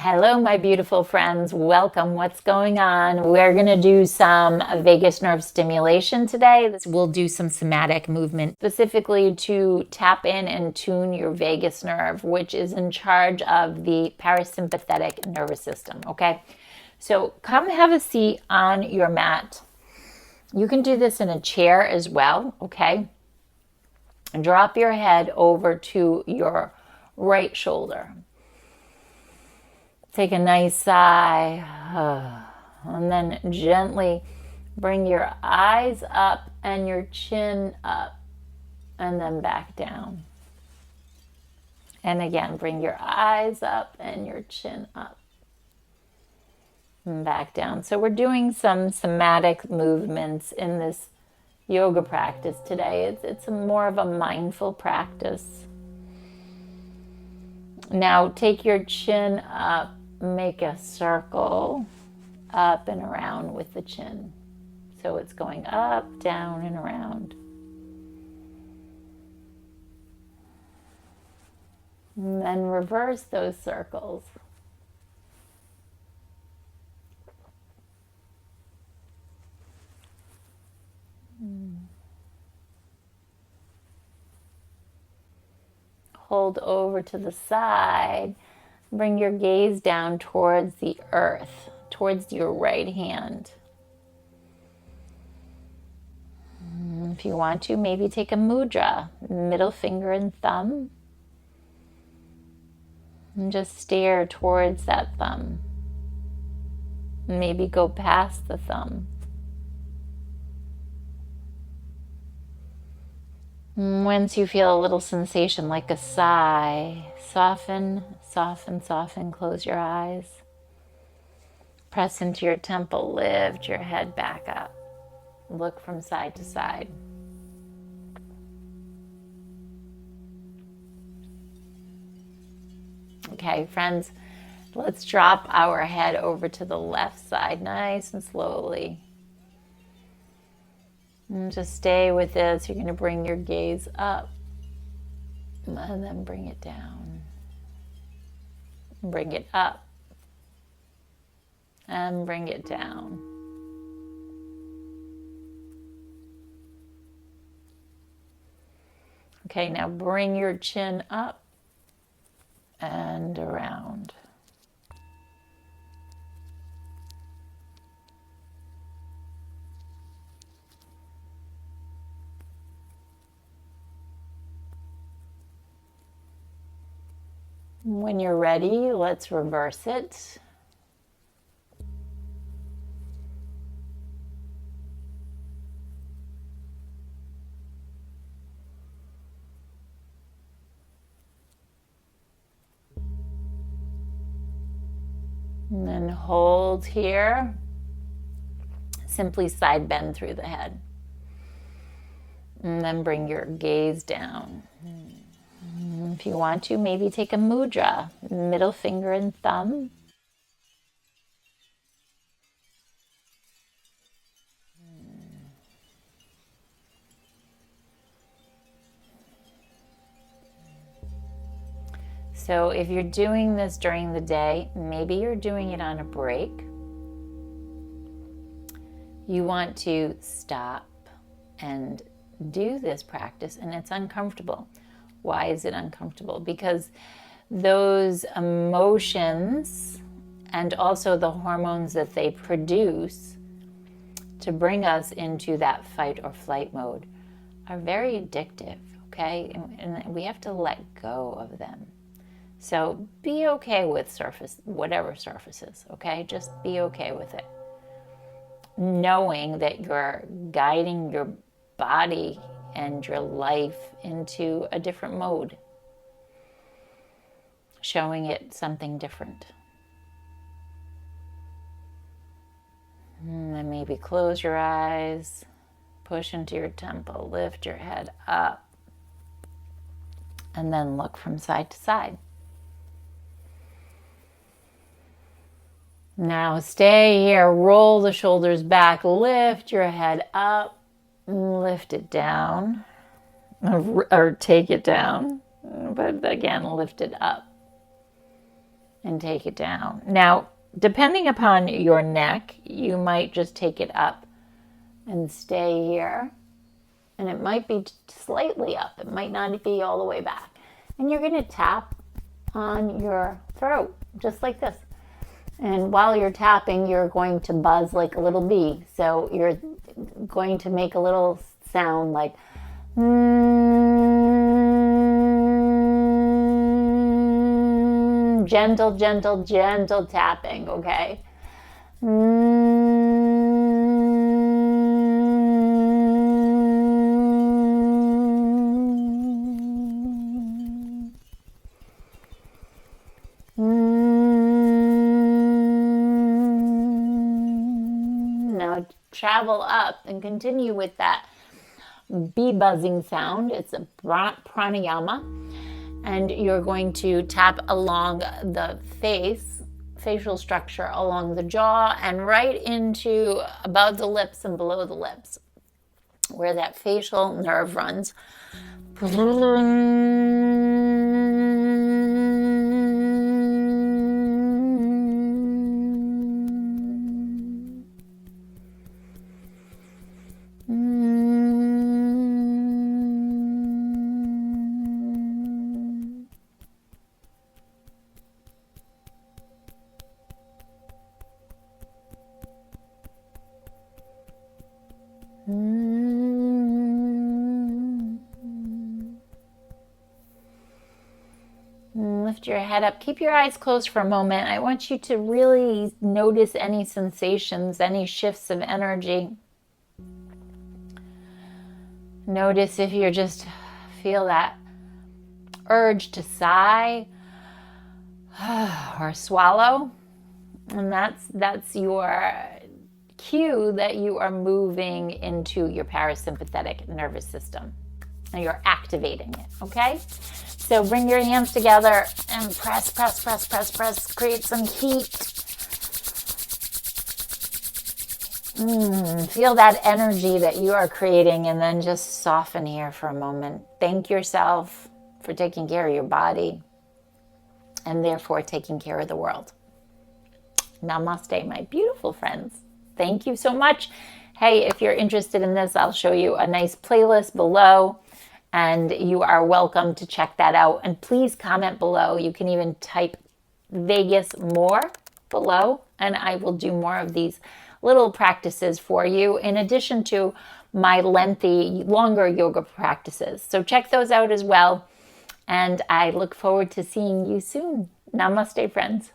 Hello, my beautiful friends. Welcome. What's going on? We're going to do some vagus nerve stimulation today. We'll do some somatic movement specifically to tap in and tune your vagus nerve, which is in charge of the parasympathetic nervous system. Okay, so come have a seat on your mat. You can do this in a chair as well. Okay, and drop your head over to your right shoulder. Take a nice sigh, and then gently bring your eyes up and your chin up, and then back down. And again, bring your eyes up and your chin up, and back down. So we're doing some somatic movements in this yoga practice today. It's more of a mindful practice. Now take your chin up. Make a circle up and around with the chin. So it's going up, down, and around. And then reverse those circles. Hold over to the side. Bring your gaze down towards the earth, towards your right hand. If you want to, maybe take a mudra, middle finger and thumb, and just stare towards that thumb. Maybe go past the thumb. Once you feel a little sensation like a sigh, soften, soften, soften, close your eyes. Press into your temple, lift your head back up. Look from side to side. Okay, friends, let's drop our head over to the left side, nice and slowly. And just stay with this. You're going to bring your gaze up and then bring it down. Bring it up and bring it down. Okay, now bring your chin up and around. When you're ready, let's reverse it. And then hold here. Simply side bend through the head. And then bring your gaze down. If you want to, maybe take a mudra, middle finger and thumb. So if you're doing this during the day, maybe you're doing it on a break. You want to stop and do this practice, and it's uncomfortable. Why is it uncomfortable? Because those emotions and also the hormones that they produce to bring us into that fight or flight mode are very addictive, okay? And we have to let go of them. So be okay with whatever surfaces, okay? Just be okay with it. Knowing that you're guiding your body and your life into a different mode. Showing it something different. And then maybe close your eyes, push into your temple, lift your head up, and then look from side to side. Now stay here, roll the shoulders back, lift your head up, lift it down, or take it down, but again, lift it up. and take it down. Now, depending upon your neck, you might just take it up and stay here. And it might be slightly up. It might not be all the way back. And you're going to tap on your throat, just like this. And while you're tapping, you're going to buzz like a little bee. So you're going to make a little sound like gentle, gentle, gentle tapping, okay? Now travel up and continue with that bee buzzing sound. It's a pranayama. And you're going to tap along the facial structure, along the jaw, and right into above the lips and below the lips, where that facial nerve runs. Lift your head up. Keep your eyes closed for a moment. I want you to really notice any sensations, any shifts of energy. Notice if you just feel that urge to sigh or swallow. And that's your cue that you are moving into your parasympathetic nervous system. And you're activating it, okay? So bring your hands together and press, press, press, press, press. Create some heat. Feel that energy that you are creating, and then just soften here for a moment. Thank yourself for taking care of your body and therefore taking care of the world. Namaste, my beautiful friends. Thank you so much. Hey, if you're interested in this, I'll show you a nice playlist below. And you are welcome to check that out. And please comment below. You can even type Vegas more below, and I will do more of these little practices for you, in addition to my longer yoga practices. So check those out as well. And I look forward to seeing you soon. Namaste, friends.